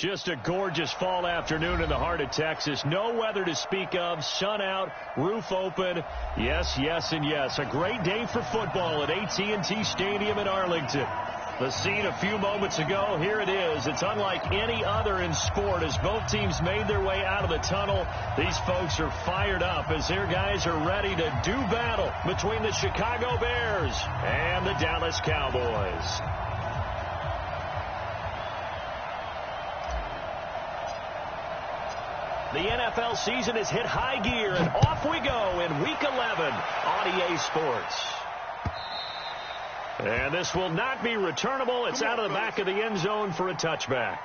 Just a gorgeous fall afternoon in the heart of Texas. No weather to speak of. Sun out, roof open. Yes, yes, and yes. A great day for football at AT&T Stadium in Arlington. The scene a few moments ago, here it is. It's unlike any other in sport as both teams made their way out of the tunnel. These folks are fired up as their guys are ready to do battle between the Chicago Bears and the Dallas Cowboys. The NFL season has hit high gear, and off we go in Week 11 on EA Sports. And this will not be returnable. It's out of the back of the end zone for a touchback.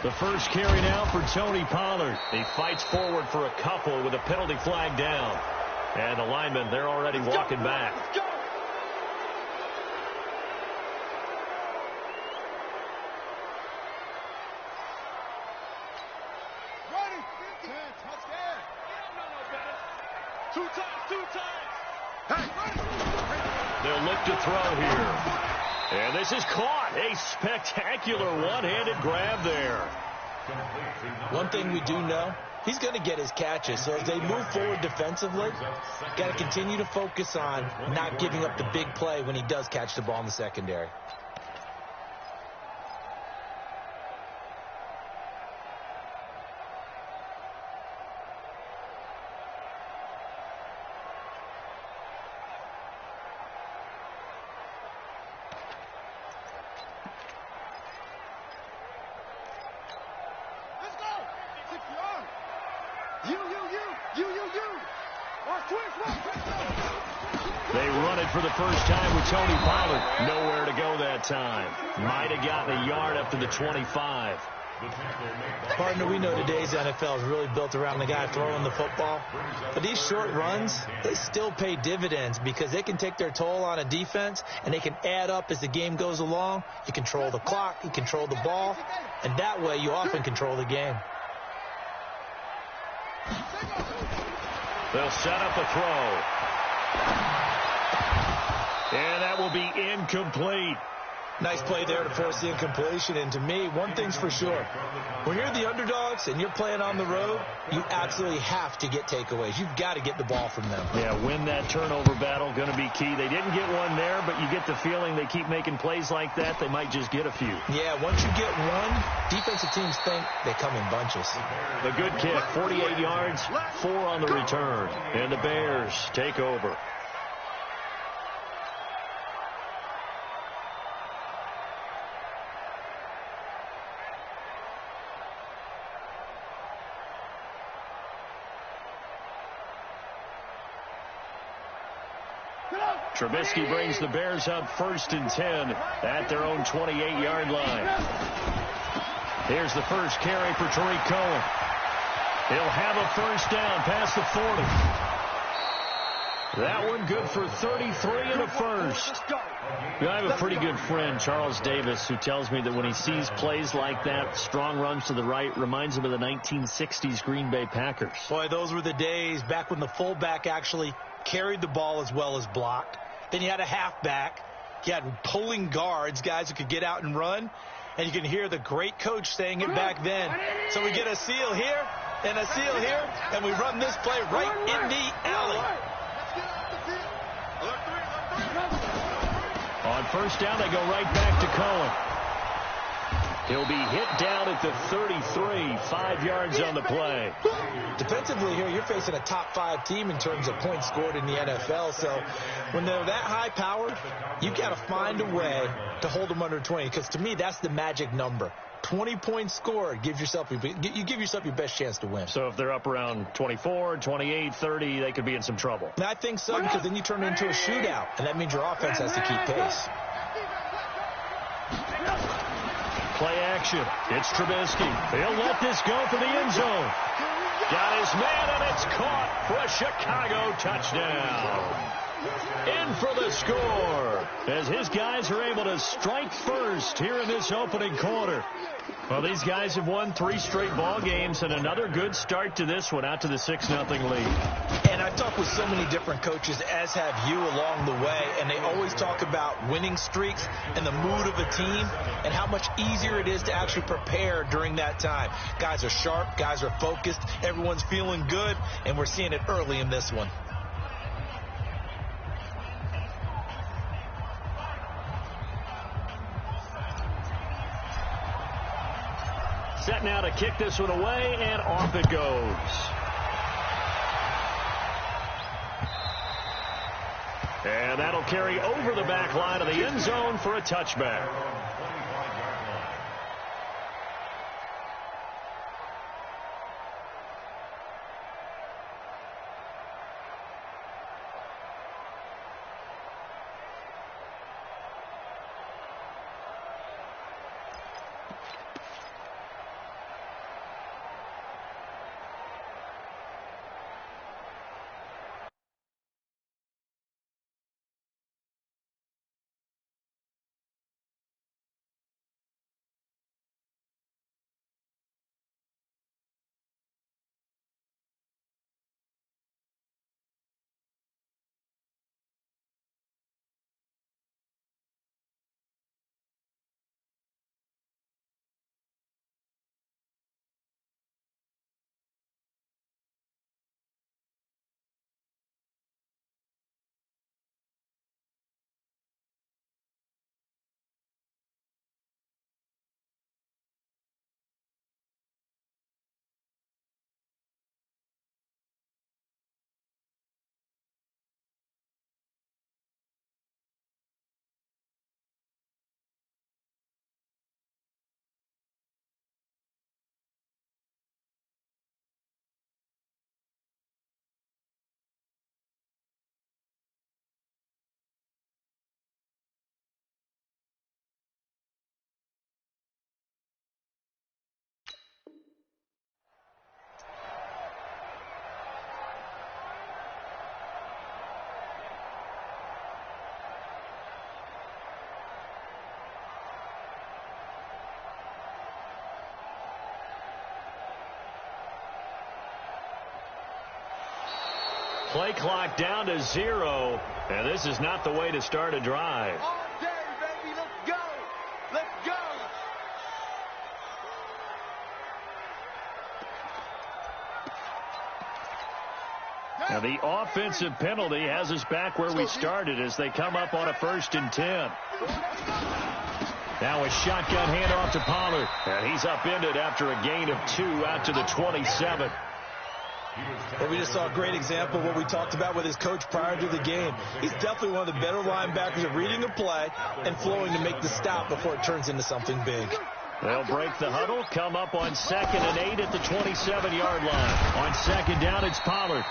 The first carry now for Tony Pollard. He fights forward for a couple with a penalty flag down. And the linemen, they're already walking back. They'll look to throw here. And this is caught. A spectacular one-handed grab there. One thing we do know, he's going to get his catches. So as they move forward defensively, got to continue to focus on not giving up the big play when he does catch the ball in the secondary. They run it for the first time with Tony Pollard. Nowhere to go that time. Might have gotten a yard up to the 25. Partner, we know today's NFL is really built around the guy throwing the football. But these short runs, they still pay dividends because they can take their toll on a defense and they can add up as the game goes along. You control the clock, you control the ball, and that way you often control the game. They'll set up a throw. And that will be incomplete. Nice play there to force the incompletion. And to me, one thing's for sure. When you're the underdogs and you're playing on the road, you absolutely have to get takeaways. You've got to get the ball from them. Yeah, win that turnover battle, going to be key. They didn't get one there, but you get the feeling they keep making plays like that, they might just get a few. Yeah, once you get one, defensive teams think they come in bunches. The good kick, 48 yards, 4 on the return. And the Bears take over. Trubisky brings the Bears up 1st and 10 at their own 28-yard line. Here's the first carry for Tariq Cohen. He'll have a first down past the 40. That one good for 33 and a first. I have a pretty good friend, Charles Davis, who tells me that when he sees plays like that, strong runs to the right, reminds him of the 1960s Green Bay Packers. Boy, those were the days back when the fullback actually carried the ball as well as blocked. Then you had a halfback. You had pulling guards, guys who could get out and run. And you can hear the great coach saying it back then. So we get a seal here and a seal here, and we run this play right in the alley. On first down, they go right back to Cohen. He'll be hit down at the 33, 5 yards on the play. Defensively here, you're facing a top 5 team in terms of points scored in the NFL. So when they're that high powered, you've got to find a way to hold them under 20, because to me, that's the magic number. 20 points scored, you give yourself your best chance to win. So if they're up around 24, 28, 30, they could be in some trouble. And I think so, because then you turn it into a shootout, and that means your offense has to keep pace. Play action. It's Trubisky. He'll let this go for the end zone. Got his man, and it's caught for a Chicago touchdown. In for the score, as his guys are able to strike first here in this opening quarter. Well, these guys have won 3 straight ball games, and another good start to this one, out to the 6-0 lead. And I've talked with so many different coaches, as have you, along the way, and they always talk about winning streaks and the mood of a team and how much easier it is to actually prepare during that time. Guys are sharp, guys are focused, everyone's feeling good, and we're seeing it early in this one. Set now to kick this one away, and off it goes. And that'll carry over the back line of the end zone for a touchback. Play clock down to 0, and this is not the way to start a drive. All day, baby. Let's go. Let's go. Now the offensive penalty has us back where we started as they come up on a 1st and 10. Now a shotgun handoff to Pollard, and he's upended after a gain of 2 out to the 27. Well, we just saw a great example of what we talked about with his coach prior to the game. He's definitely one of the better linebackers at reading a play and flowing to make the stop before it turns into something big. They'll break the huddle, come up on 2nd and 8 at the 27-yard line. On 2nd down, it's Pollard.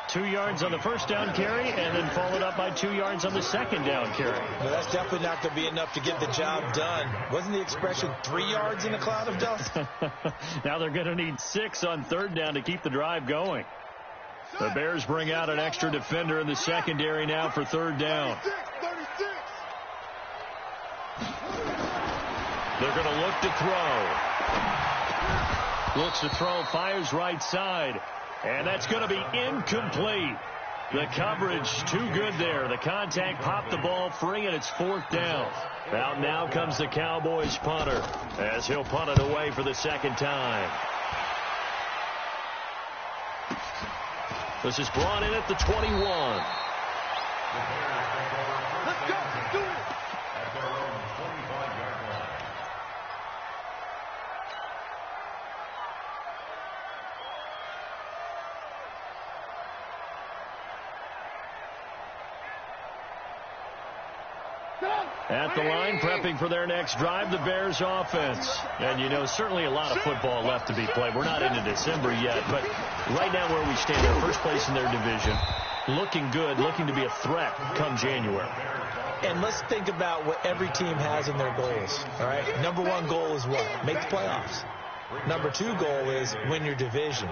2 yards on the 1st down carry, and then followed up by 2 yards on the 2nd down carry. Well, that's definitely not going to be enough to get the job done. Wasn't the expression 3 yards in a cloud of dust? Now they're going to need 6 on 3rd down to keep the drive going. The Bears bring out an extra defender in the secondary now for 3rd down. They're going to look to throw. Looks to throw, fires right side. And that's going to be incomplete. The coverage too good there. The contact popped the ball free, and it's 4th down. Out now comes the Cowboys punter as he'll punt it away for the 2nd time. This is brought in at the 21. Let's go. Do it. At the line, prepping for their next drive, the Bears offense. And, you know, certainly a lot of football left to be played. We're not into December yet, but right now where we stand, they're first place in their division, looking good, looking to be a threat come January. And let's think about what every team has in their goals, all right? Number one goal is what? Make the playoffs. Number two goal is win your division.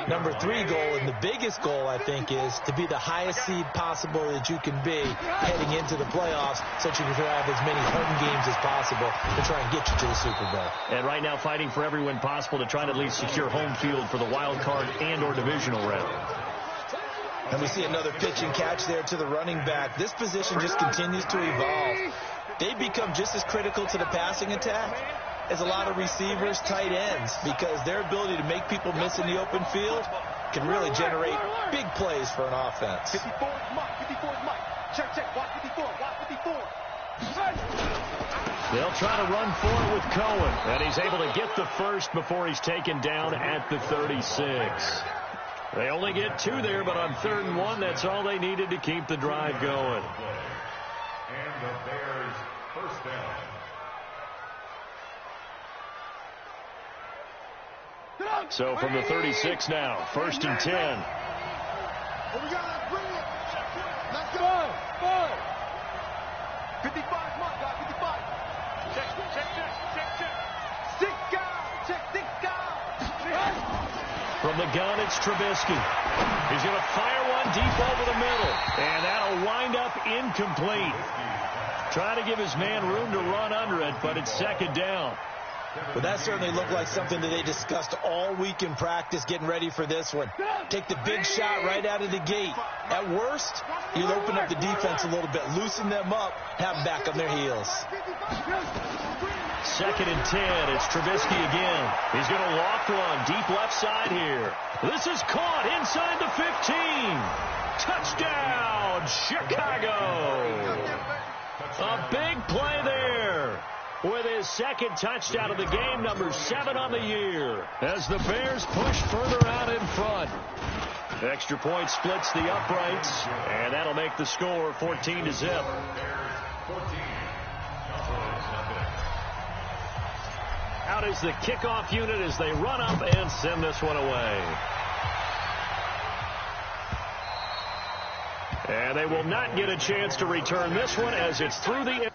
Number three goal, and the biggest goal, I think, is to be the highest seed possible that you can be heading into the playoffs so that you can have as many home games as possible to try and get you to the Super Bowl. And right now fighting for every win possible to try to at least secure home field for the wild card and or divisional round. And we see another pitch and catch there to the running back. This position just continues to evolve. They become just as critical to the passing attack as a lot of receivers, tight ends, because their ability to make people miss in the open field can really generate big plays for an offense. 54 is Mike. 54 is Mike. Check. Watch 54. Watch 54. They'll try to run for it with Cohen, and he's able to get the first before he's taken down at the 36. They only get two there, but on 3rd and 1, that's all they needed to keep the drive going. And the Bears first down. So from the 36 now, 1st and 10. Here we go. Let's bring it. Let's go. 55 Mike. Got 55. Check. Six guys. From the gun, it's Trubisky. He's going to fire one deep over the middle, and that'll wind up incomplete. Trying to give his man room to run under it, but it's 2nd down. Well, that certainly looked like something that they discussed all week in practice getting ready for this one. Take the big shot right out of the gate. At worst, you'll open up the defense a little bit, loosen them up, have them back on their heels. 2nd and 10. It's Trubisky again. He's going to loft one deep left side here. This is caught inside the 15. Touchdown, Chicago. A big play there with his 2nd touchdown of the game, number 7 on the year, as the Bears push further out in front. Extra point splits the uprights, and that'll make the score 14-0. Out is the kickoff unit as they run up and send this one away. And they will not get a chance to return this one as it's through the...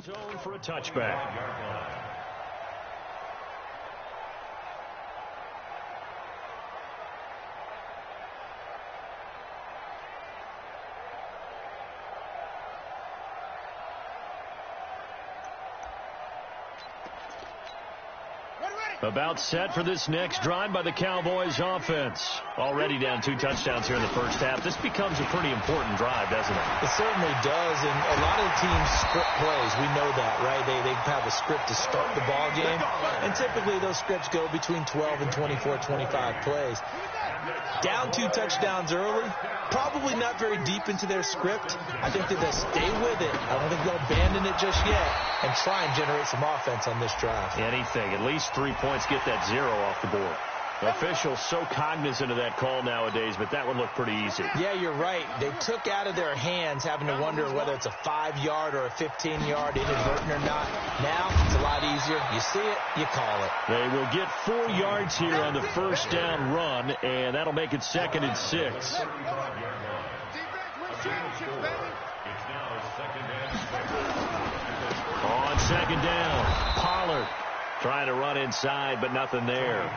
zone for a touchback. About set for this next drive by the Cowboys offense. Already down 2 touchdowns here in the first half. This becomes a pretty important drive, doesn't it? It certainly does, and a lot of the teams script plays. We know that, right? They have a script to start the ball game, and typically those scripts go between 12 and 24, 25 plays. Down 2 touchdowns early, probably not very deep into their script. I think that they'll stay with it. I don't think they'll abandon it just yet and try and generate some offense on this drive. Anything, at least 3 points, get that 0 off the board. Officials so cognizant of that call nowadays, but that one looked pretty easy. Yeah, you're right. They took out of their hands having to wonder whether it's a 5-yard or a 15-yard inadvertent or not. Now, it's a lot easier. You see it, you call it. They will get 4 yards here on the first down run, and that'll make it 2nd and 6. On 2nd down, Pollard trying to run inside, but nothing there.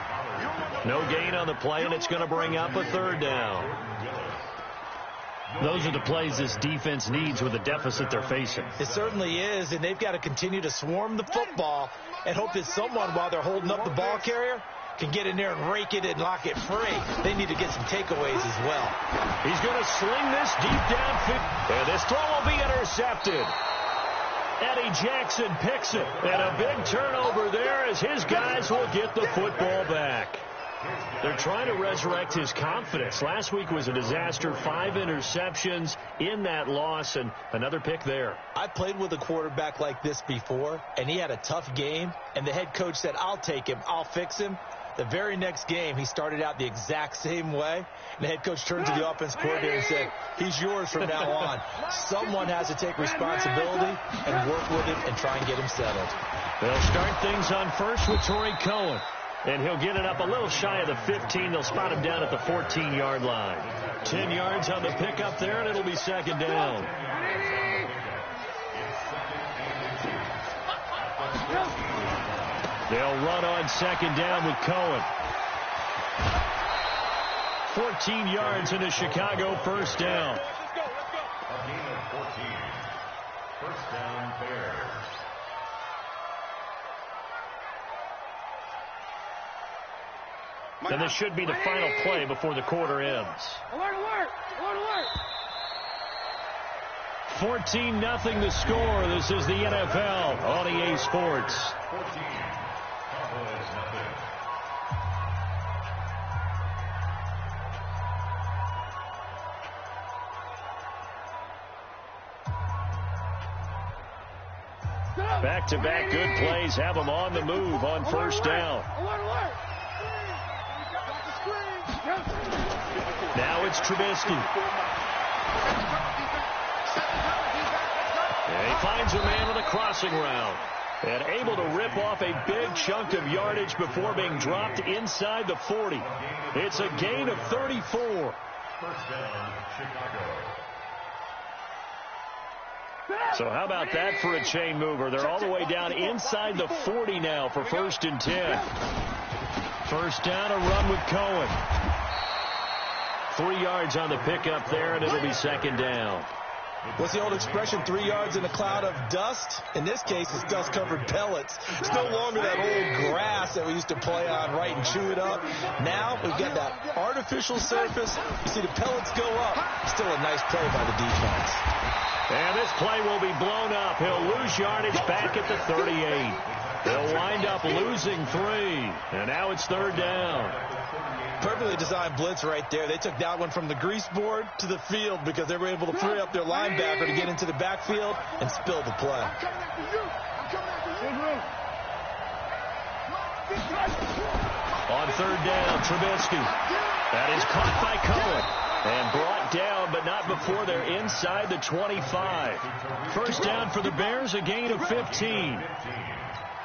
No gain on the play, and it's going to bring up a 3rd down. Those are the plays this defense needs with the deficit they're facing. It certainly is, and they've got to continue to swarm the football and hope that someone, while they're holding up the ball carrier, can get in there and rake it and lock it free. They need to get some takeaways as well. He's going to sling this deep downfield, and this throw will be intercepted. Eddie Jackson picks it, and a big turnover there as his guys will get the football back. They're trying to resurrect his confidence. Last week was a disaster. 5 interceptions in that loss, and another pick there. I played with a quarterback like this before, and he had a tough game, and the head coach said, I'll take him, I'll fix him. The very next game, he started out the exact same way, and the head coach turned to the offense coordinator and said, he's yours from now on. Someone has to take responsibility and work with him and try and get him settled. They'll start things on first with Torrey Cohen, and he'll get it up a little shy of the 15. They'll spot him down at the 14-yard line. 10 yards on the pickup there, and it'll be second down. They'll run on second down with Cohen. 14 yards into Chicago, first down. A gain of 14. First down, Bears. And this should be the final play before the quarter ends. Alert, alert! Alert, alert! 14-0 the score. This is the NFL on EA Sports. 14. Cowboys nothing. Back-to-back good plays have them on the move on first down. Alert, alert! Now it's Trubisky. And he finds a man with a crossing route. And able to rip off a big chunk of yardage before being dropped inside the 40. It's a gain of 34. First down, Chicago. So how about that for a chain mover? They're all the way down inside the 40 now for 1st and 10. First down, a run with Cohen. 3 yards on the pickup there, and it'll be second down. What's the old expression, 3 yards in a cloud of dust? In this case, it's dust-covered pellets. It's no longer that old grass that we used to play on, right, and chew it up. Now we've got that artificial surface. You see the pellets go up. Still a nice play by the defense. And this play will be blown up. He'll lose yardage back at the 38. They'll wind up losing 3. And now it's third down. Perfectly designed blitz right there. They took that one from the grease board to the field because they were able to free up their linebacker to get into the backfield and spill the play. On third down, Trubisky. That is caught by Cohen. And brought down, but not before they're inside the 25. First down for the Bears, a gain of 15.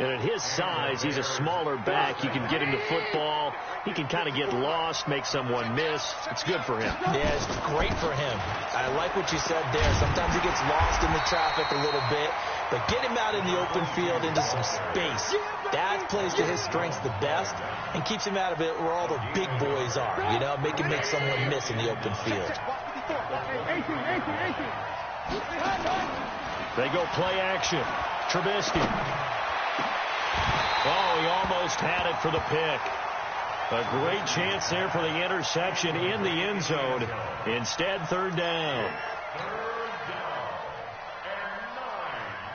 And at his size, he's a smaller back. You can get him to football. He can kind of get lost, make someone miss. It's good for him. Yeah, it's great for him. I like what you said there. Sometimes he gets lost in the traffic a little bit. But get him out in the open field into some space. That plays to his strengths the best and keeps him out of it where all the big boys are. You know, make him make someone miss in the open field. They go play action. Trubisky. Oh, he almost had it for the pick. A great chance there for the interception in the end zone. Instead, third down. Third down. And 9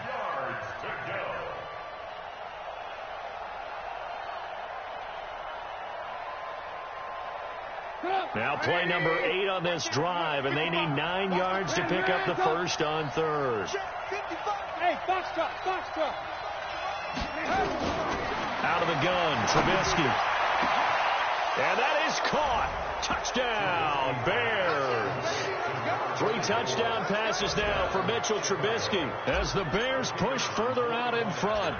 yards to go. Now play number 8 on this drive, and they need 9 yards to pick up the first on third. Hey, box truck. Out of the gun, Trubisky. And that is caught. Touchdown, Bears. 3 touchdown passes now for Mitchell Trubisky as the Bears push further out in front.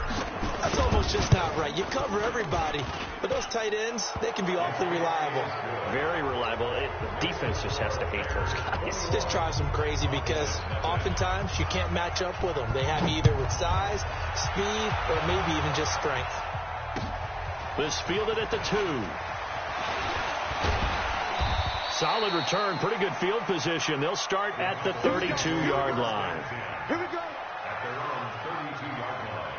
That's almost just not right. You cover everybody, but those tight ends, they can be awfully reliable. Very reliable. The defense just has to hate those guys. This drives them crazy because oftentimes you can't match up with them. They have you either with size, speed, or maybe even just strength. This fielded at the 2. Solid return, pretty good field position. They'll start at the 32-yard line. Here we go. At their own 32-yard line.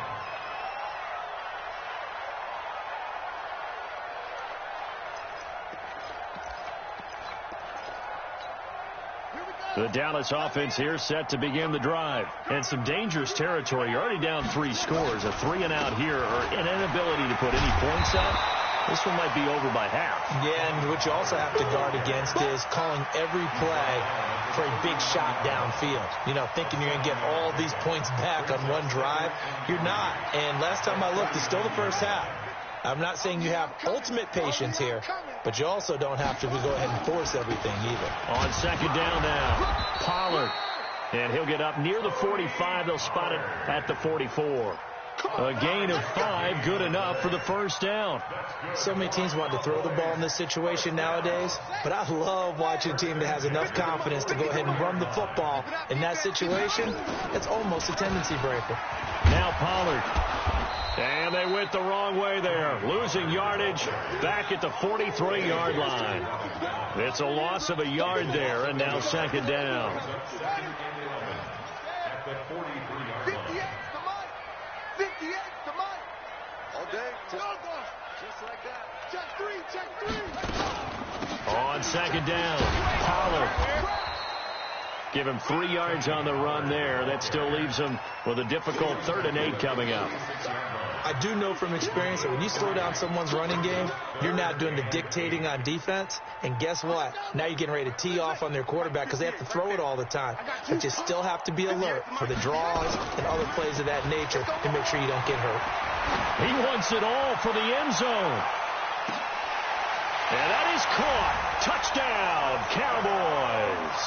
The Dallas offense here set to begin the drive. And some dangerous territory. You're already down 3 scores. A 3-and-out here or an inability to put any points up. This one might be over by half. Yeah, and what you also have to guard against is calling every play for a big shot downfield. You know, thinking you're going to get all these points back on one drive. You're not. And last time I looked, it's still the first half. I'm not saying you have ultimate patience here, but you also don't have to go ahead and force everything either. On second down now, Pollard. And he'll get up near the 45. They'll spot it at the 44. A gain of 5, good enough for the first down. So many teams want to throw the ball in this situation nowadays, but I love watching a team that has enough confidence to go ahead and run the football. In that situation, it's almost a tendency breaker. Now Pollard. And they went the wrong way there. Losing yardage back at the 43-yard line. It's a loss of a yard there, and now second down. At the 43-yard line. 58 to Mike. All day. Just like that. Check 3. On second down, Pollard. Give him 3 yards on the run there. That still leaves him with a difficult 3rd and 8 coming up. I do know from experience that when you slow down someone's running game, you're not doing the dictating on defense. And guess what? Now you're getting ready to tee off on their quarterback because they have to throw it all the time. But you still have to be alert for the draws and other plays of that nature to make sure you don't get hurt. He wants it all for the end zone. And that is caught. Touchdown, Cowboys.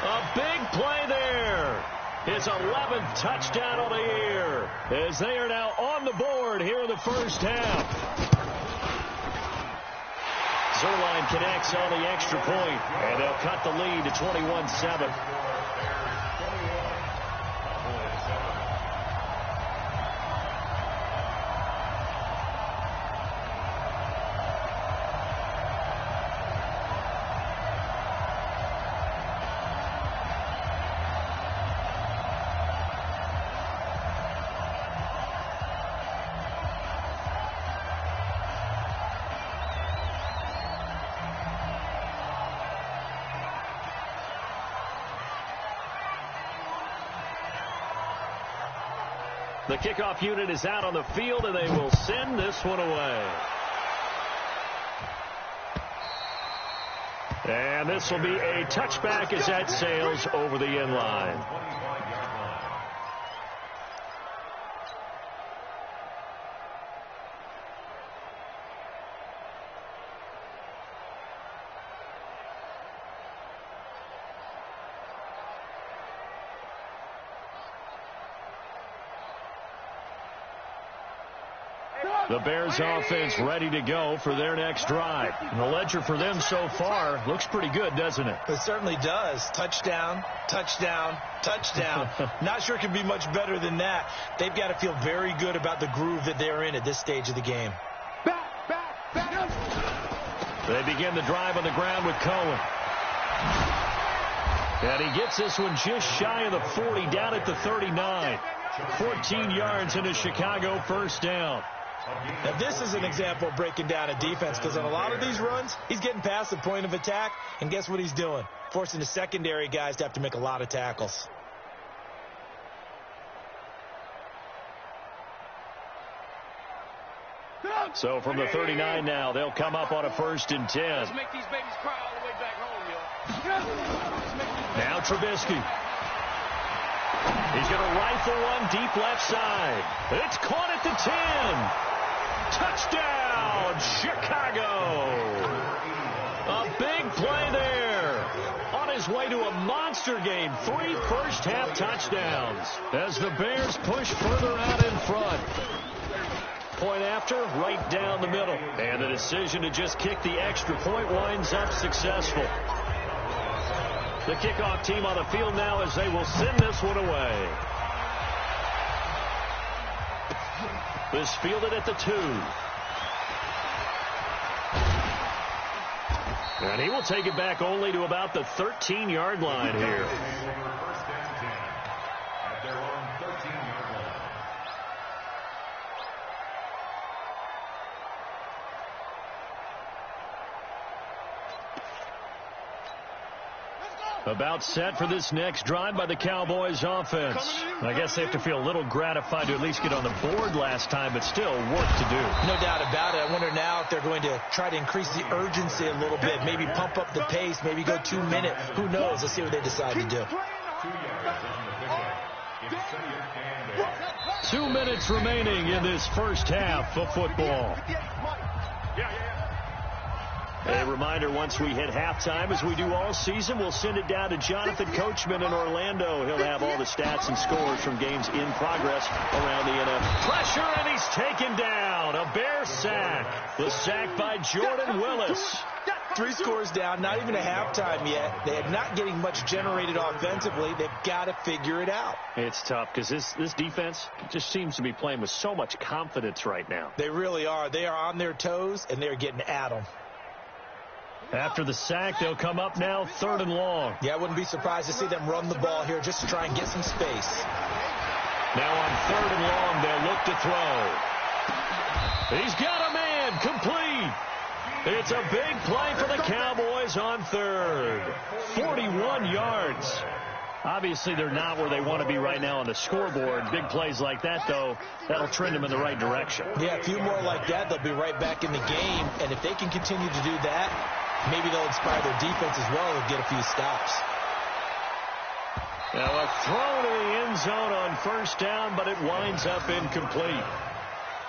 A big play there. His 11th touchdown of the year as they are now on the board here in the first half. Zerline connects on the extra point, and they'll cut the lead to 21-7. The kickoff unit is out on the field, and they will send this one away. And this will be a touchback as that sails over the end line. The Bears offense ready to go for their next drive. And the ledger for them so far looks pretty good, doesn't it? It certainly does. Touchdown, touchdown, touchdown. Not sure it can be much better than that. They've got to feel very good about the groove that they're in at this stage of the game. Back. They begin the drive on the ground with Cohen. And he gets this one just shy of the 40, down at the 39. 14 yards in a Chicago first down. Now, this is an example of breaking down a defense because on a lot of these runs, he's getting past the point of attack, and guess what he's doing? Forcing the secondary guys to have to make a lot of tackles. So from the 39 now, they'll come up on a 1st and 10. Let's make these babies cry all the way back home, yo. Now Trubisky. He's going to rifle one deep left side. It's caught at the 10. Touchdown, Chicago. A big play there. On his way to a monster game. 3 first-half touchdowns as the Bears push further out in front. Point after, right down the middle. And the decision to just kick the extra point winds up successful. The kickoff team on the field now as they will send this one away. This fielded at the 2. And he will take it back only to about the 13-yard line here. First down 10 at their own 13-yard line. About set for this next drive by the Cowboys offense. I guess they have to feel a little gratified to at least get on the board last time, but still work to do. No doubt about it. I wonder now if they're going to try to increase the urgency a little bit, maybe pump up the pace, maybe go 2 minutes. Who knows? Let's see what they decide to do. 2 minutes remaining in this first half of football. A reminder, once we hit halftime, as we do all season, we'll send it down to Jonathan Coachman in Orlando. He'll have all the stats and scores from games in progress around the NFL. Pressure, and he's taken down. A Bear sack. The sack by Jordan Willis. 3 scores down, not even a halftime yet. They are not getting much generated offensively. They've got to figure it out. It's tough because this defense just seems to be playing with so much confidence right now. They really are. They are on their toes, and they're getting at them. After the sack, they'll come up now 3rd and long. Yeah, I wouldn't be surprised to see them run the ball here just to try and get some space. Now on 3rd and long, they'll look to throw. He's got a man, complete. It's a big play for the Cowboys on 3rd. 41 yards. Obviously, they're not where they want to be right now on the scoreboard. Big plays like that, though, that'll trend them in the right direction. Yeah, a few more like that, they'll be right back in the game. And if they can continue to do that, maybe they'll inspire their defense as well and get a few stops. Now a throw to the end zone on 1st down, but it winds up incomplete.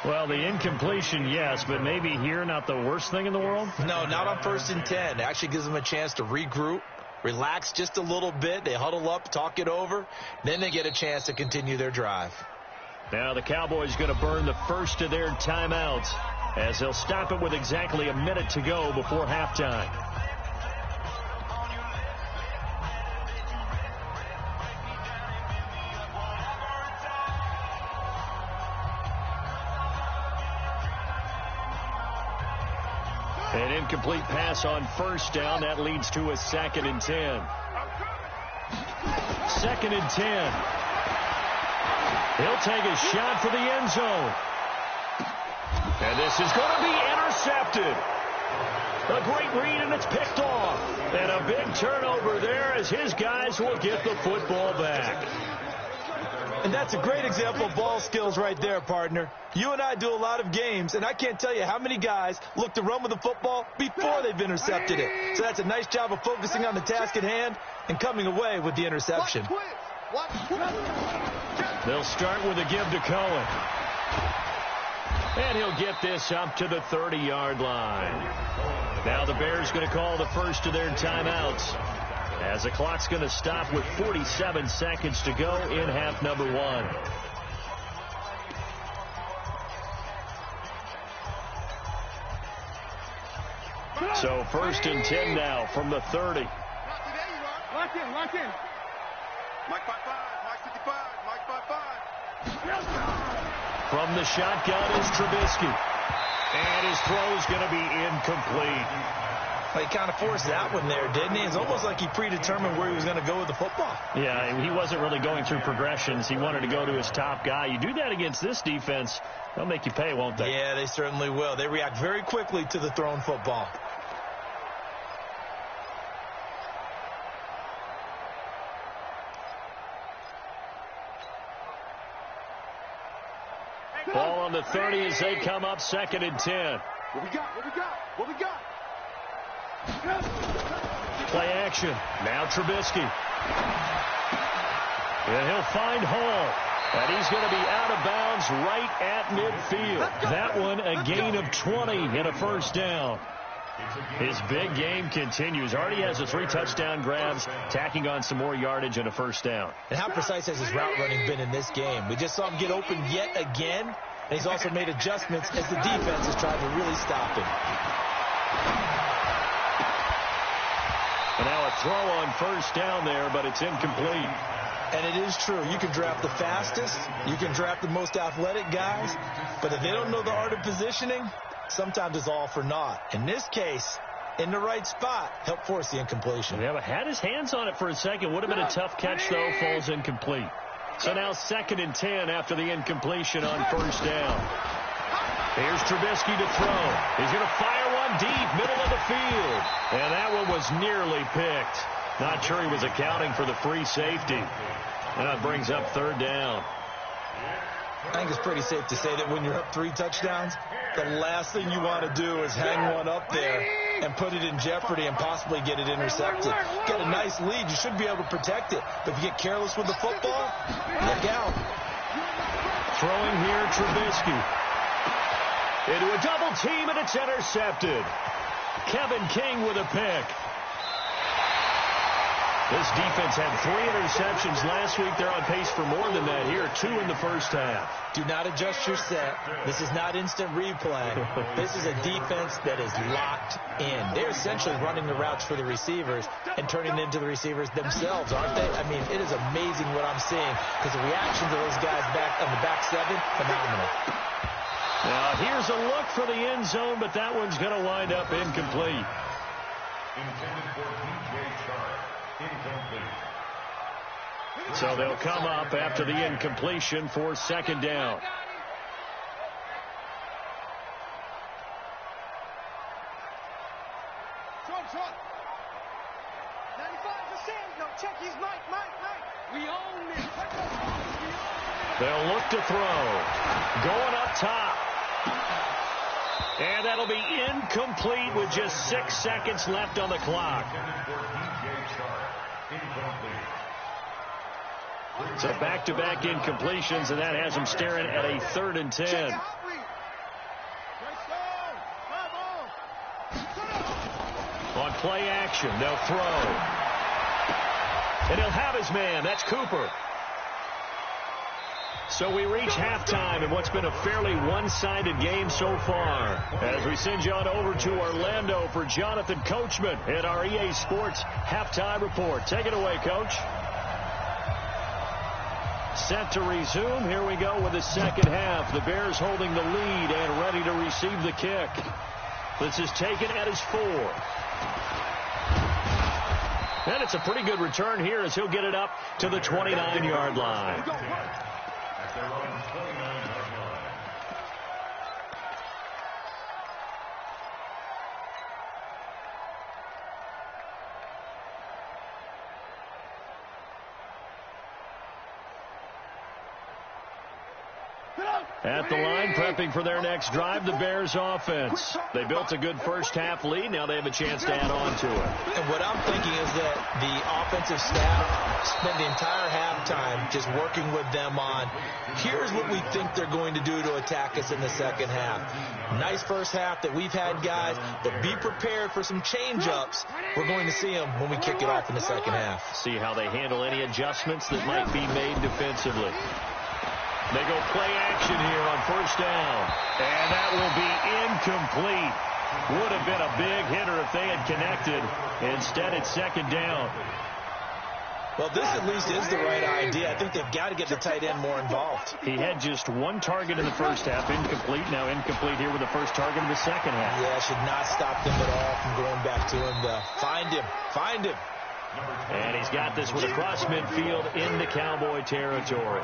Well, the incompletion, yes, but maybe here not the worst thing in the world? No, not on 1st and 10. It actually gives them a chance to regroup, relax just a little bit. They huddle up, talk it over. Then they get a chance to continue their drive. Now the Cowboys going to burn the first of their timeouts as they'll stop it with exactly a minute to go before halftime. An incomplete pass on 1st down. That leads to a 2nd and 10. 2nd and 10. He'll take a shot for the end zone. And this is going to be intercepted. A great read, and it's picked off. And a big turnover there as his guys will get the football back. And that's a great example of ball skills right there, partner. You and I do a lot of games, and I can't tell you how many guys look to run with the football before they've intercepted it. So that's a nice job of focusing on the task at hand and coming away with the interception. They'll start with a give to Cohen. And he'll get this up to the 30-yard line. Now the Bears going to call the first of their timeouts, as the clock's going to stop with 47 seconds to go in half number 1. So 1st and 10 now from the 30. Lock in, lock in. Mike 5-5, Mike 55, Mike 5-5. From the shotgun is Trubisky. And his throw's going to be incomplete. He kind of forced that one there, didn't he? It's almost like he predetermined where he was going to go with the football. Yeah, he wasn't really going through progressions. He wanted to go to his top guy. You do that against this defense, they'll make you pay, won't they? Yeah, they certainly will. They react very quickly to the thrown football. Ball on the 30 as they come up 2nd and 10. What we got? What we got? What we got? Play action. Now Trubisky. And he'll find Hall. And he's going to be out of bounds right at midfield. That one a gain of 20 and a 1st down. His big game continues. Already has the 3 touchdown grabs, tacking on some more yardage and a 1st down. And how precise has his route running been in this game? We just saw him get open yet again, and he's also made adjustments as the defense is trying to really stop him. And now a throw on 1st down there, but it's incomplete. And it is true. You can draft the fastest. You can draft the most athletic guys. But if they don't know the art of positioning, sometimes it's all for naught. In this case, in the right spot, helped force the incompletion. Yeah, but had his hands on it for a second. Would have been a tough catch, though. Falls incomplete. So now 2nd and 10 after the incompletion on 1st down. Here's Trubisky to throw. He's going to fire one deep, middle of the field. And that one was nearly picked. Not sure he was accounting for the free safety. And that brings up third down. I think it's pretty safe to say that when you're up 3 touchdowns, the last thing you want to do is hang one up there and put it in jeopardy and possibly get it intercepted. Get a nice lead, you should be able to protect it. But if you get careless with the football, look out. Throwing here, Trubisky. Into a double team, and it's intercepted. Kevin King with a pick. This defense had 3 interceptions last week. They're on pace for more than that here. 2 in the first half. Do not adjust your set. This is not instant replay. This is a defense that is locked in. They're essentially running the routes for the receivers and turning it into the receivers themselves, aren't they? I mean, it is amazing what I'm seeing because the reactions of those guys back on the back 7, phenomenal. Now, here's a look for the end zone, but that one's going to wind up incomplete. Intended for DJ Chark. Incomplete. So they'll come up after the incompletion for second down. Short. 95%. No, check his Mike. We own it. They'll look to throw. Going up top. And that'll be incomplete with just 6 seconds left on the clock. So back-to-back incompletions, and that has them staring at a 3rd and 10. On play action, they'll throw. And he'll have his man. That's Cooper. So we reach halftime in what's been a fairly one-sided game so far. As we send you on over to Orlando for Jonathan Coachman at our EA Sports Halftime Report. Take it away, Coach. Set to resume. Here we go with the second half. The Bears holding the lead and ready to receive the kick. This is taken at his 4. And it's a pretty good return here as he'll get it up to the 29-yard line. At their own 29-yard line. At the line, prepping for their next drive, the Bears offense. They built a good first half lead. Now they have a chance to add on to it. And what I'm thinking is that the offensive staff spent the entire halftime just working with them on, here's what we think they're going to do to attack us in the second half. Nice first half that we've had, guys, but be prepared for some change-ups. We're going to see them when we kick it off in the second half. See how they handle any adjustments that might be made defensively. They go play action here on first down. And that will be incomplete. Would have been a big hitter if they had connected. Instead, it's second down. Well, this at least is the right idea. I think they've got to get the tight end more involved. He had just 1 target in the first half, incomplete. Now incomplete here with the first target in the second half. Yeah, should not stop them at all from going back to him to find him. And he's got this one across midfield into Cowboy territory.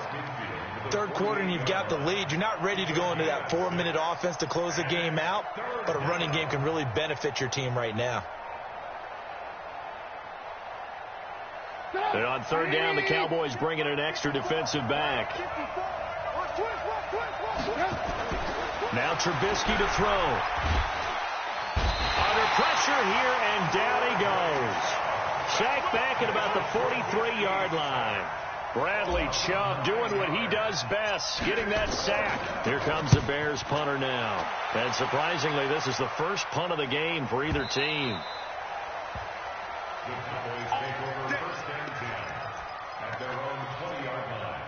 Third quarter and you've got the lead. You're not ready to go into that 4-minute offense to close the game out, but a running game can really benefit your team right now. And on third down, the Cowboys bring in an extra defensive back. Now Trubisky to throw. Under pressure here, and down he goes. Sacked back at about the 43-yard line. Bradley Chubb doing what he does best, getting that sack. Here comes the Bears punter now. And surprisingly, this is the first punt of the game for either team. The Cowboys take over first and 10 at their own 20-yard line.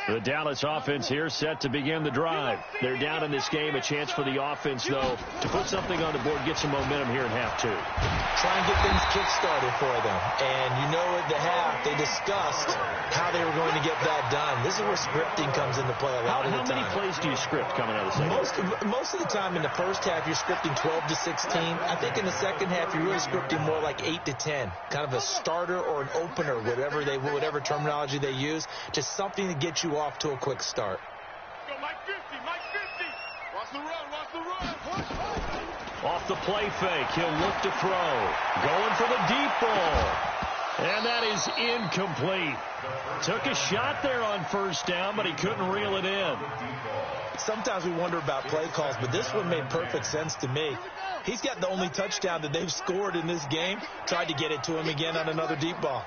The Dallas offense here set to begin the drive. They're down in this game. A chance for the offense, though, to put something on the board, get some momentum here in half 2. Try and get things kick-started for them. And you know at the half, they discussed how they were going to get that done. This is where scripting comes into play a lot of the time. How many plays do you script coming out of the second? Most of the time in the first half, you're scripting 12 to 16. I think in the second half, you're really scripting more like 8 to 10. Kind of a starter or an opener, whatever terminology they use. Just something to get you off to a quick start. Go Mike 50. Watch the run. Off the play fake, he'll look to throw. Going for the deep ball. And that is incomplete. Took a shot there on first down, but he couldn't reel it in. Sometimes we wonder about play calls, but this one made perfect sense to me. He's got the only touchdown that they've scored in this game. Tried to get it to him again on another deep ball.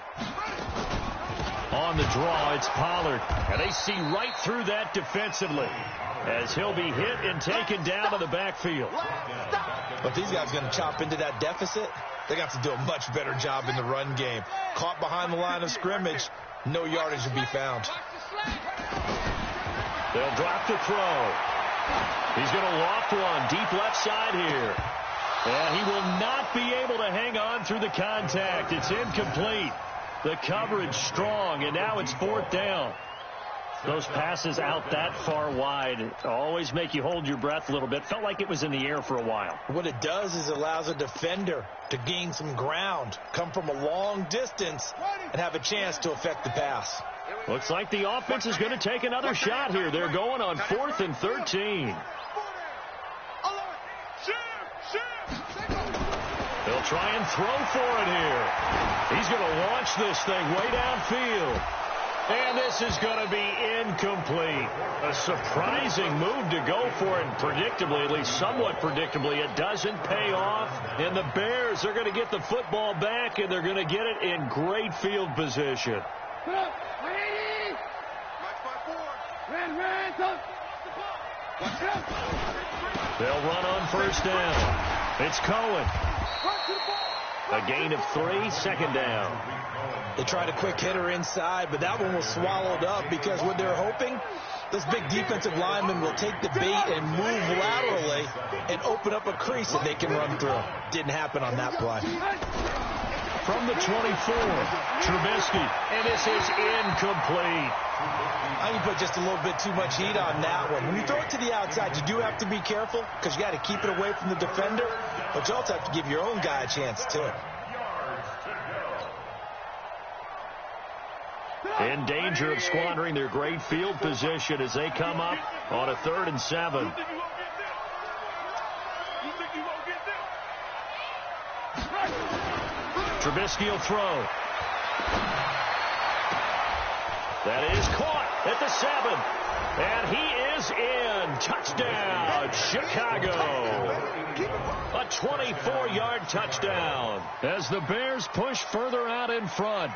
On the draw, it's Pollard. And they see right through that defensively as he'll be hit and taken down to the backfield. But these guys are going to chop into that deficit. They got to do a much better job in the run game. Caught behind the line of scrimmage, no yardage to be found. They'll drop to throw. He's going to loft one deep left side here. And he will not be able to hang on through the contact. It's incomplete. The coverage strong, and now it's fourth down. Those passes out that far wide always make you hold your breath a little bit. Felt like it was in the air for a while. What it does is it allows a defender to gain some ground, come from a long distance, and have a chance to affect the pass. Looks like the offense is going to take another shot here. They're going on 4th and 13. They'll try and throw for it here. He's going to launch this thing way downfield. And this is going to be incomplete. A surprising move to go for it. Predictably, at least somewhat predictably, it doesn't pay off. And the Bears are going to get the football back, and they're going to get it in great field position. They'll run on first down. It's Cohen. A gain of 3, second down. They tried a quick hitter inside, but that one was swallowed up because what they're hoping, this big defensive lineman will take the bait and move laterally and open up a crease that they can run through. Didn't happen on that play. From the 24, Trubisky, and this is incomplete. I can put just a little bit too much heat on that one. When you throw it to the outside, you do have to be careful because you got to keep it away from the defender, but you also have to give your own guy a chance too. In danger of squandering their great field position as they come up on a 3rd and 7. Trubisky will throw. That is caught at the 7. And he is in. Touchdown, Chicago. A 24-yard touchdown as the Bears push further out in front.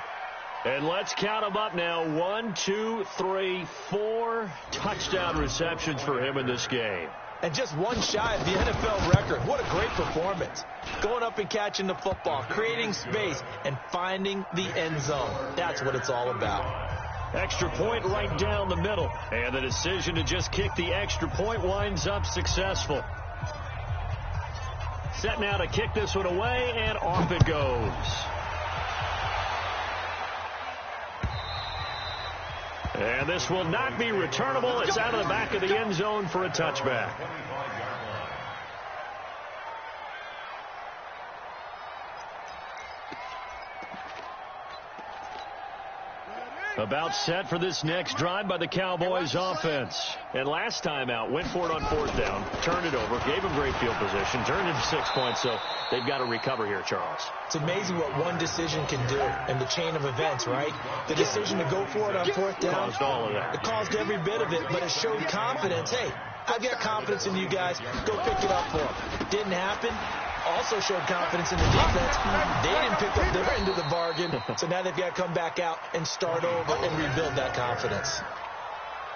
And let's count them up now. 1, 2, 3, 4 touchdown receptions for him in this game. And just one shy of the NFL record. What a great performance. Going up and catching the football, creating space, and finding the end zone. That's what it's all about. Extra point right down the middle. And the decision to just kick the extra point winds up successful. Set now to kick this one away, and off it goes. And this will not be returnable. It's out of the back of the end zone for a touchback. About set for this next drive by the Cowboys offense. And last time out, went for it on 4th down, turned it over, gave them great field position, turned it to 6 points, so they've got to recover here, Charles. It's amazing what one decision can do in the chain of events, right? The decision to go for it on 4th down. Caused all of that. It caused every bit of it, but it showed confidence. Hey, I've got confidence in you guys. Go pick it up for them. Didn't happen. Also showed confidence in the defense. They didn't pick up their end of the bargain, so now they've got to come back out and start over and rebuild that confidence.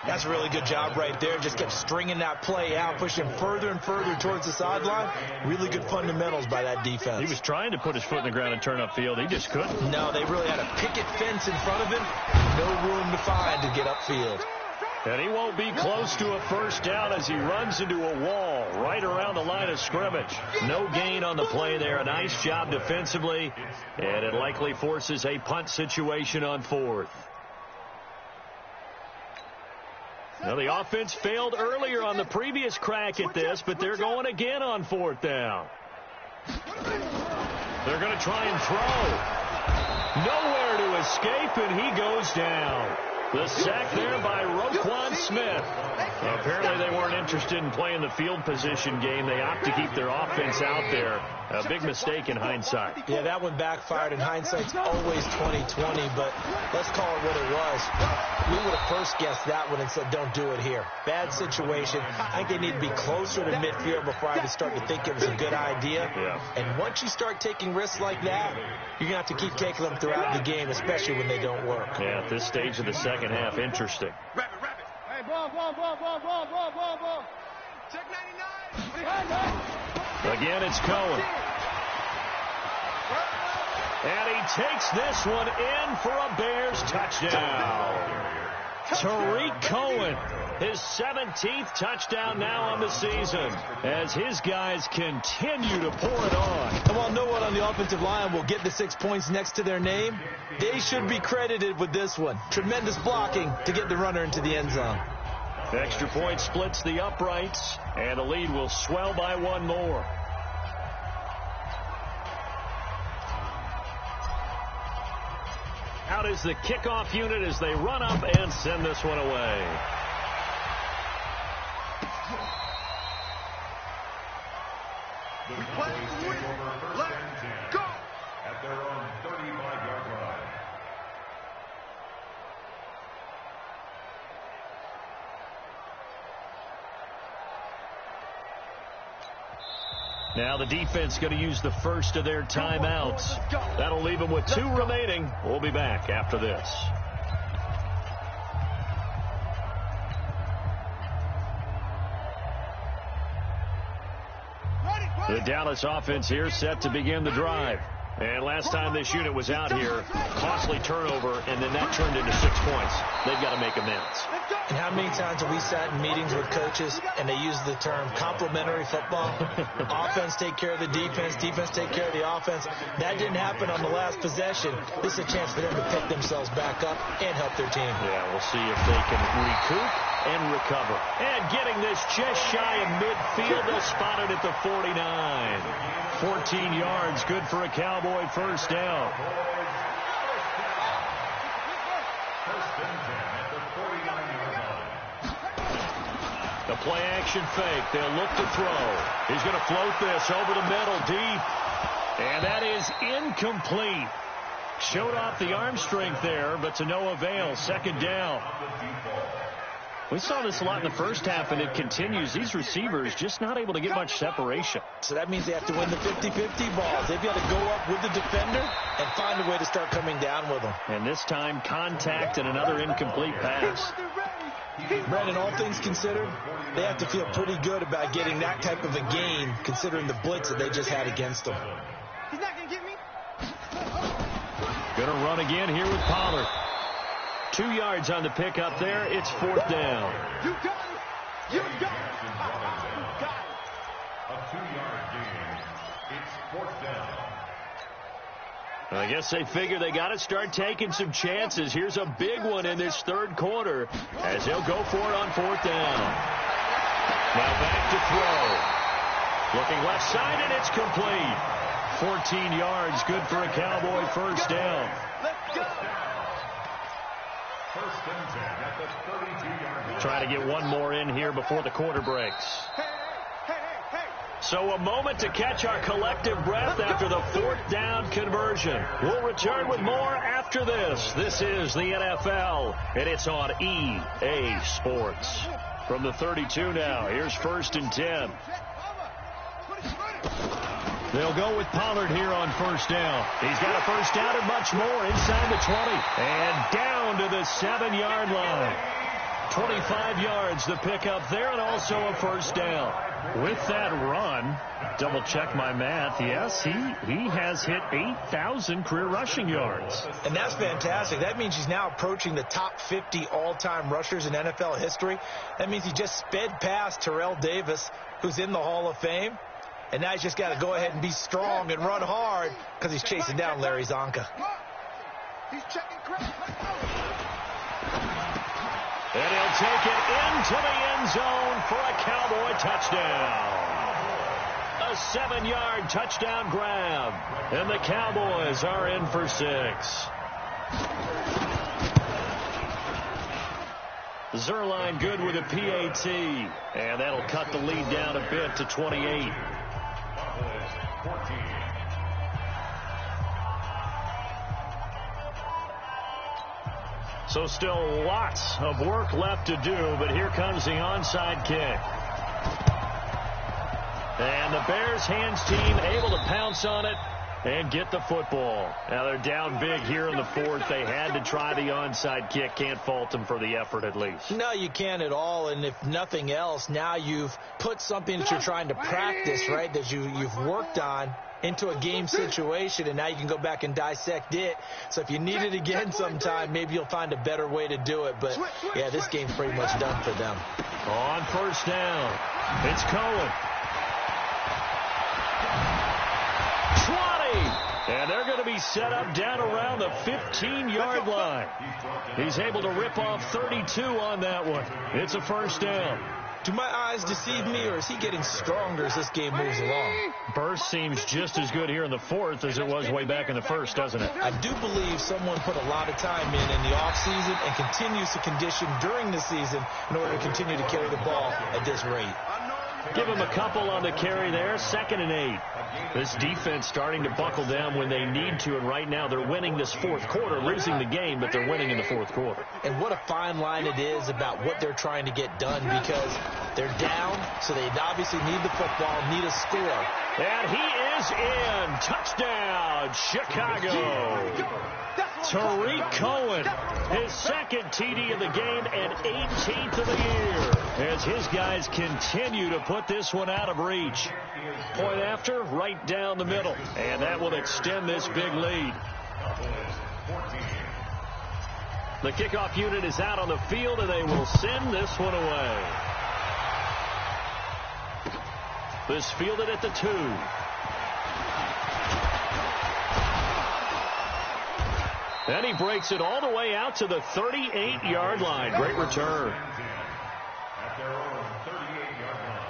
That's a really good job right there. Just kept stringing that play out, pushing further and further towards the sideline. Really good fundamentals by that defense. He was trying to put his foot in the ground and turn upfield. He just couldn't. No, they really had a picket fence in front of him. No room to find to get upfield. And he won't be close to a first down as he runs into a wall right around the line of scrimmage. No gain on the play there. A nice job defensively. And it likely forces a punt situation on 4th. Now, the offense failed earlier on the previous crack at this, but they're going again on 4th down. They're going to try and throw. Nowhere to escape, and he goes down. The sack there by Roquan Smith. Well, apparently they weren't interested in playing the field position game. They opt to keep their offense out there. A big mistake in hindsight. Yeah, that one backfired, and hindsight's always 20/20, but let's call it what it was. We would have first guessed that one and said, don't do it here. Bad situation. I think they need to be closer to midfield before I would start to think it was a good idea. Yeah. And once you start taking risks like that, you're going to have to keep taking them throughout the game, especially when they don't work. Yeah, at this stage of the second half, interesting. Rabbit. Hey, ball. Check 99. Again, it's Cohen. And he takes this one in for a Bears touchdown. Tariq Cohen, his 17th touchdown now on the season, as his guys continue to pour it on. And while no one on the offensive line will get the 6 points next to their name, they should be credited with this one. Tremendous blocking to get the runner into the end zone. Extra point splits the uprights, and the lead will swell by one more. Out is the kickoff unit as they run up and send this one away. We play to win. Let's go. At their own 35-yard line. Now the defense going to use the first of their timeouts. That'll leave them with 2 remaining. We'll be back after this. The Dallas offense here set to begin the drive. And last time this unit was out here, costly turnover, and then that turned into 6 points. They've got to make amends. And how many times have we sat in meetings with coaches and they use the term complementary football? Offense take care of the defense, defense take care of the offense. That didn't happen on the last possession. This is a chance for them to pick themselves back up and help their team. Yeah, we'll see if they can recoup and recover. And getting this just shy of midfield, they'll spot it at the 49. 14 yards, good for a Cowboy first down. The play action fake. They'll look to throw. He's going to float this over the middle deep. And that is incomplete. Showed off the arm strength there, but to no avail. Second down. We saw this a lot in the first half, and it continues. These receivers just not able to get much separation. So that means they have to win the 50-50 balls. They've got to go up with the defender and find a way to start coming down with them. And this time, contact and another incomplete pass. Brandon, all things considered, they have to feel pretty good about getting that type of a gain, considering the blitz that they just had against them. He's not going to get me. Going to run again here with Pollard. 2 yards on the pickup there. It's fourth down. You got it. You got it. A 2-yard gain. It's fourth down. I guess they figure they got to start taking some chances. Here's a big one in this third quarter as they'll go for it on fourth down. Now back to throw. Looking left side, and it's complete. 14 yards, good for a Cowboy first down. Let's go. First and 10 at the 32-yard line. Trying to get one more in here before the quarter breaks. Hey. So a moment to catch our collective breath after the fourth down conversion. We'll return with more after this. This is the NFL, and it's on EA Sports. From the 32 now, here's first and 10. They'll go with Pollard here on first down. He's got a first down and much more inside the 20. And down to the 7-yard line. 25 yards the pickup there, and also a first down. With that run, double check my math, yes, he has hit 8,000 career rushing yards. And that's fantastic. That means he's now approaching the top 50 all-time rushers in NFL history. That means he just sped past Terrell Davis, who's in the Hall of Fame. And now he's just got to go ahead and be strong and run hard because he's chasing down Larry Zonka. He's checking credit. And he'll take it into the end zone for a Cowboy touchdown. A 7-yard touchdown grab. And the Cowboys are in for 6. Zerline good with a PAT. And that'll cut the lead down a bit to 28. So still lots of work left to do, but here comes the onside kick. And the Bears hands team able to pounce on it and get the football. Now they're down big here in the fourth. They had to try the onside kick. Can't fault them for the effort at least. No, you can't at all. And if nothing else, now you've put something that you're trying to practice, right, that you've worked on into a game situation, and now you can go back and dissect it. So if you need it again sometime, maybe you'll find a better way to do it. But, yeah, this game's pretty much done for them. On first down, it's Cohen. 20. And they're going to be set up down around the 15-yard line. He's able to rip off 32 on that one. It's a first down. Do my eyes deceive me, or is he getting stronger as this game moves along? Burst seems just as good here in the fourth as it was way back in the first, doesn't it? I do believe someone put a lot of time in the offseason and continues to condition during the season in order to continue to carry the ball at this rate. Give him a couple on the carry there. 2nd and 8. This defense starting to buckle down when they need to, and right now they're winning this fourth quarter, losing the game, but they're winning in the fourth quarter. And what a fine line it is about what they're trying to get done, because they're down, so they obviously need the football, need a score. And he is in. Touchdown, Chicago. Tariq Cohen, his 2nd TD of the game and 18th of the year, as his guys continue to put this one out of reach. Point after, right down the middle, and that will extend this big lead. The kickoff unit is out on the field, and they will send this one away. This fielded at the 2. And he breaks it all the way out to the 38-yard line. Great return. At their own 38-yard line.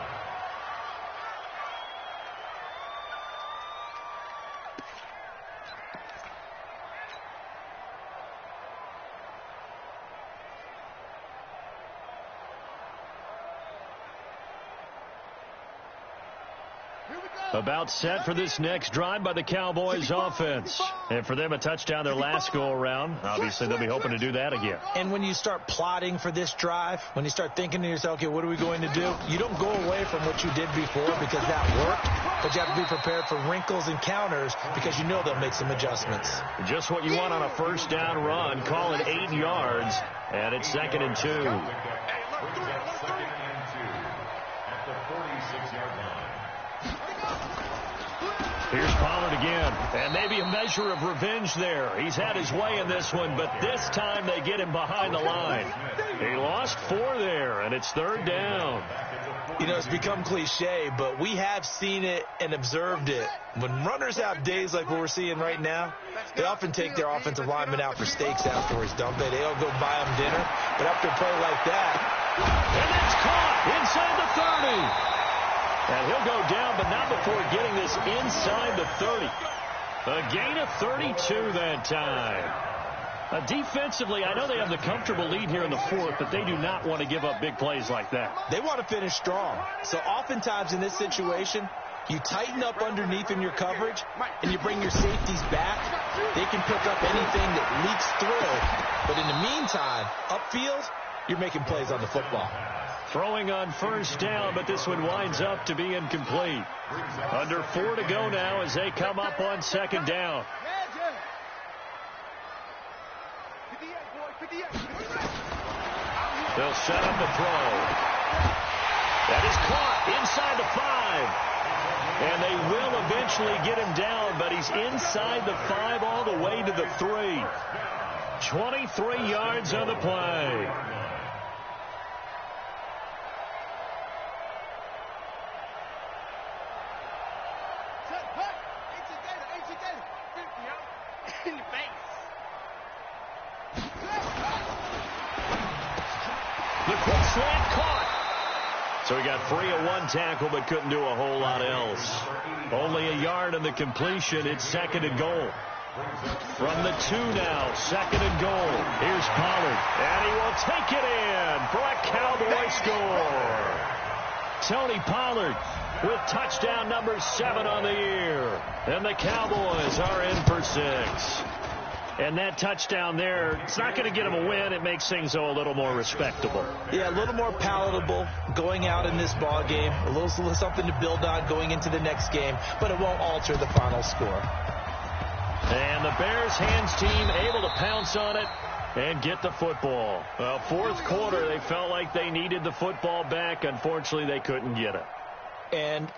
About set for this next drive by the Cowboys offense. And for them, a touchdown their last go-around. Obviously, they'll be hoping to do that again. And when you start plotting for this drive, when you start thinking to yourself, okay, what are we going to do? You don't go away from what you did before because that worked, but you have to be prepared for wrinkles and counters because you know they'll make some adjustments. Just what you want on a first down run. Call it 8 yards, and it's 2nd and 2. Brings up 2nd and 2 at the 46-yard line. Here's Pollard again, and maybe a measure of revenge there. He's had his way in this one, but this time they get him behind the line. He lost 4 there, and it's 3rd down. You know, it's become cliche, but we have seen it and observed it. When runners have days like what we're seeing right now, they often take their offensive linemen out for steaks afterwards, don't they? They all go buy them dinner, but after a play like that. And it's caught inside the 30. And he'll go down, but not before getting this inside the 30. A gain of 32 that time. Defensively, I know they have the comfortable lead here in the fourth, but they do not want to give up big plays like that. They want to finish strong. So oftentimes in this situation, you tighten up underneath in your coverage, and you bring your safeties back. They can pick up anything that leaks through. But in the meantime, upfield, you're making plays on the football. Throwing on first down, but this one winds up to be incomplete. Under 4 to go now as they come up on 2nd down. They'll set up the throw. That is caught inside the 5. And they will eventually get him down, but he's inside the 5 all the way to the 3. 23 yards on the play. The quick slant caught. So he got free of 1 tackle, but couldn't do a whole lot else. Only a yard on the completion. It's 2nd and goal. From the 2 now, 2nd and goal. Here's Pollard, and he will take it in for a Cowboy score. Tony Pollard with touchdown number 7 on the year. And the Cowboys are in for 6. And that touchdown there, it's not going to get them a win. It makes things, though, a little more respectable. Yeah, a little more palatable going out in this ball game. A little something to build on going into the next game, but it won't alter the final score. And the Bears hands team able to pounce on it and get the football. Well, 4th quarter, they felt like they needed the football back. Unfortunately, they couldn't get it. And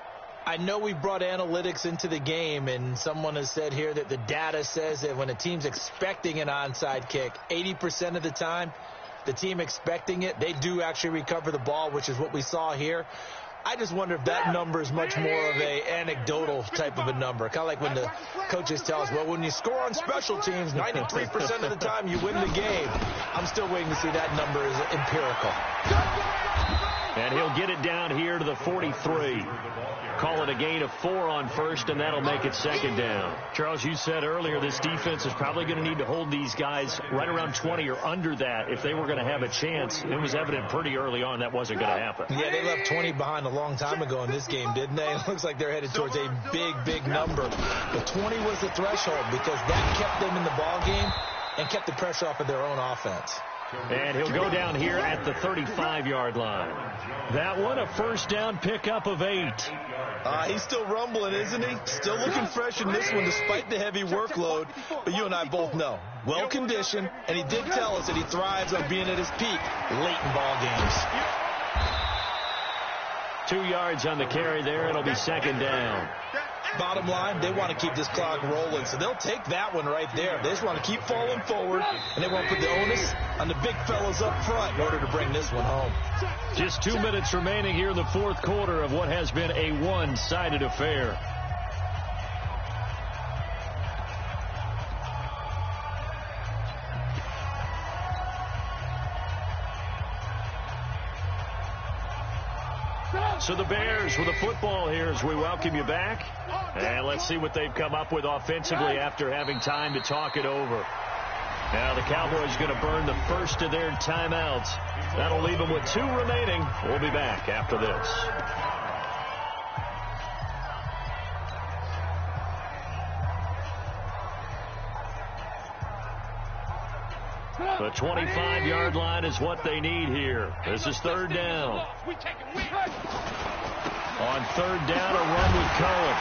I know we brought analytics into the game, and someone has said here that the data says that when a team's expecting an onside kick, 80% of the time, the team expecting it, they do actually recover the ball, which is what we saw here. I just wonder if that number is much more of a anecdotal type of a number. Kind of like when the coaches tell us, well, when you score on special teams, 93% of the time you win the game. I'm still waiting to see that number is empirical. And he'll get it down here to the 43. Call it a gain of 4 on first, and that'll make it 2nd down. Charles, you said earlier this defense is probably going to need to hold these guys right around 20 or under that if they were going to have a chance. It was evident pretty early on that wasn't going to happen. Yeah, they left 20 behind a long time ago in this game, didn't they? It looks like they're headed towards a big, big number. But 20 was the threshold because that kept them in the ball game and kept the pressure off of their own offense. And he'll go down here at the 35-yard line. That one, a first down pickup of 8. He's still rumbling, isn't he? Still looking fresh in this one despite the heavy workload. But you and I both know, well-conditioned, and he did tell us that he thrives on being at his peak late in ball games. 2 yards on the carry there. It'll be 2nd down. Bottom line, they want to keep this clock rolling, so they'll take that one right there. They just want to keep falling forward, and they want to put the onus on the big fellas up front in order to bring this one home. Just 2 minutes remaining here in the 4th quarter of what has been a one-sided affair. So the Bears with the football here as we welcome you back. And let's see what they've come up with offensively after having time to talk it over. Now the Cowboys going to burn the first of their timeouts. That'll leave them with 2 remaining. We'll be back after this. The 25-yard line is what they need here. This is 3rd down. On 3rd down, a run with Cohen.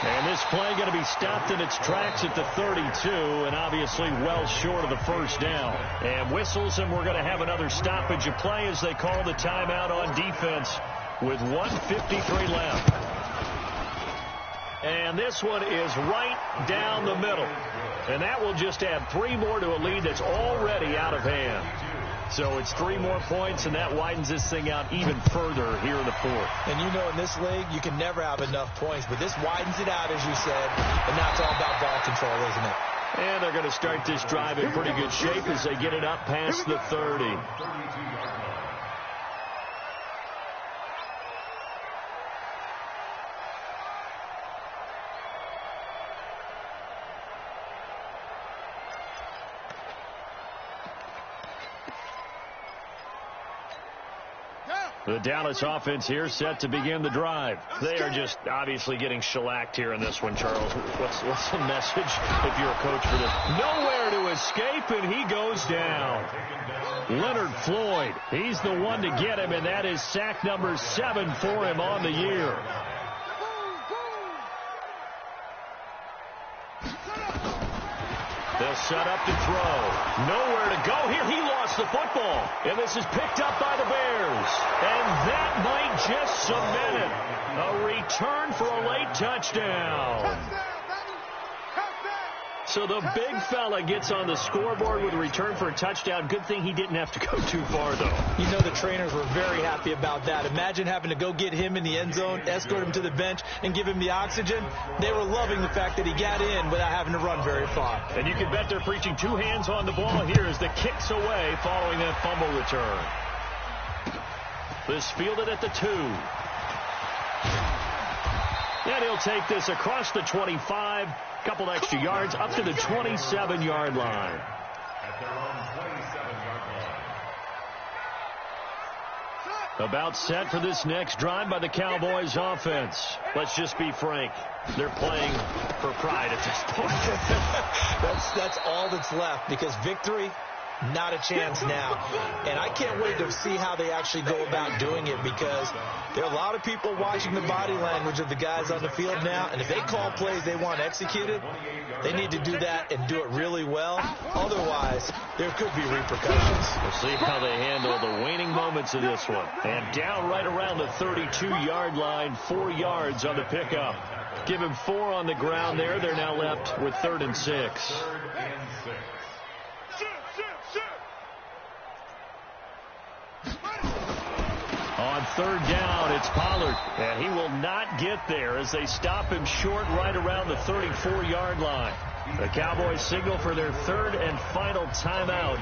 And this play going to be stopped in its tracks at the 32, and obviously well short of the first down. And whistles, and we're going to have another stoppage of play as they call the timeout on defense with 1:53 left. And this one is right down the middle. And that will just add 3 more to a lead that's already out of hand. So it's 3 more points, and that widens this thing out even further here in the 4th. And you know in this league, you can never have enough points, but this widens it out, as you said, and now it's all about ball control, isn't it? And they're going to start this drive in pretty good shape as they get it up past the 30. The Dallas offense here set to begin the drive. They are just obviously getting shellacked here in this one, Charles. What's the message if you're a coach for this? Nowhere to escape, and he goes down. Leonard Floyd, he's the one to get him, and that is sack number 7 for him on the year. They'll set up to throw. Nowhere to go here. He lost the football. And this is picked up by the Bears. And that might just cement it. A return for a late touchdown. So the big fella gets on the scoreboard with a return for a touchdown. Good thing he didn't have to go too far, though. You know the trainers were very happy about that. Imagine having to go get him in the end zone, escort him to the bench, and give him the oxygen. They were loving the fact that he got in without having to run very far. And you can bet they're preaching 2 hands on the ball here as the kick's away following that fumble return. This fielded at the 2. And he'll take this across the 25, couple extra yards, up to the 27-yard line. At their own 27-yard line. About set for this next drive by the Cowboys offense. Let's just be frank. They're playing for pride at this point. That's all that's left, because victory, not a chance now. And I can't wait to see how they actually go about doing it, because there are a lot of people watching the body language of the guys on the field now, and if they call plays they want executed, they need to do that and do it really well. Otherwise, there could be repercussions. We'll see how they handle the waning moments of this one. And down right around the 32-yard line, 4 yards on the pickup. Give him 4 on the ground there. They're now left with 3rd and 6. 3rd and 6. On 3rd down, it's Pollard, and he will not get there as they stop him short right around the 34-yard line. The Cowboys signal for their 3rd and final timeout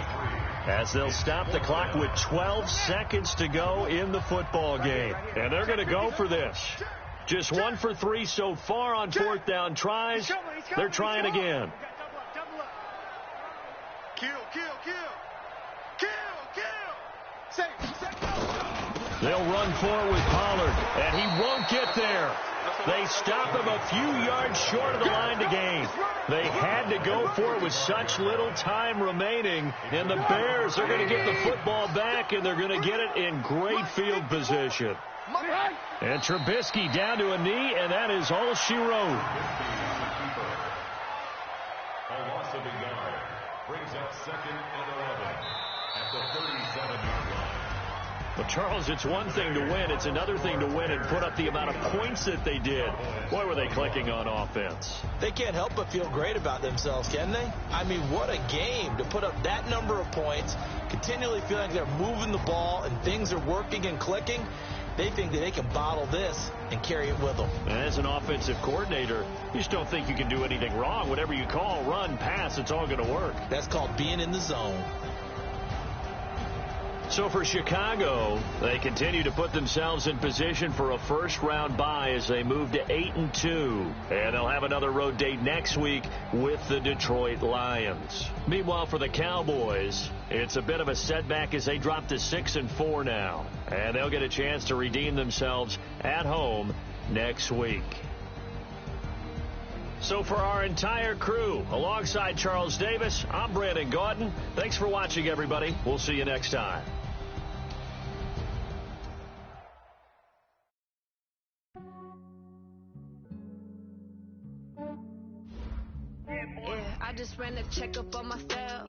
as they'll stop the clock with 12 seconds to go in the football game. And they're going to go for this. Just 1 for 3 so far on 4th down tries. They're trying again. Kill. They'll run forward with Pollard, and he won't get there. They stop him a few yards short of the line to gain. They had to go for it with such little time remaining, and the Bears are going to get the football back, and they're going to get it in great field position. And Trubisky down to a knee, and that is all she wrote. A loss of a yard brings up 2nd and 11 at the 37-yard line. Well, Charles, it's one thing to win. It's another thing to win and put up the amount of points that they did. Boy, were they clicking on offense. They can't help but feel great about themselves, can they? I mean, what a game to put up that number of points, continually feeling like they're moving the ball and things are working and clicking. They think that they can bottle this and carry it with them. And as an offensive coordinator, you just don't think you can do anything wrong. Whatever you call, run, pass, it's all going to work. That's called being in the zone. So for Chicago, they continue to put themselves in position for a first-round bye as they move to 8-2. And they'll have another road date next week with the Detroit Lions. Meanwhile, for the Cowboys, it's a bit of a setback as they drop to 6-4 now. And they'll get a chance to redeem themselves at home next week. So for our entire crew, alongside Charles Davis, I'm Brandon Gaudin. Thanks for watching, everybody. We'll see you next time. I just ran a checkup on myself.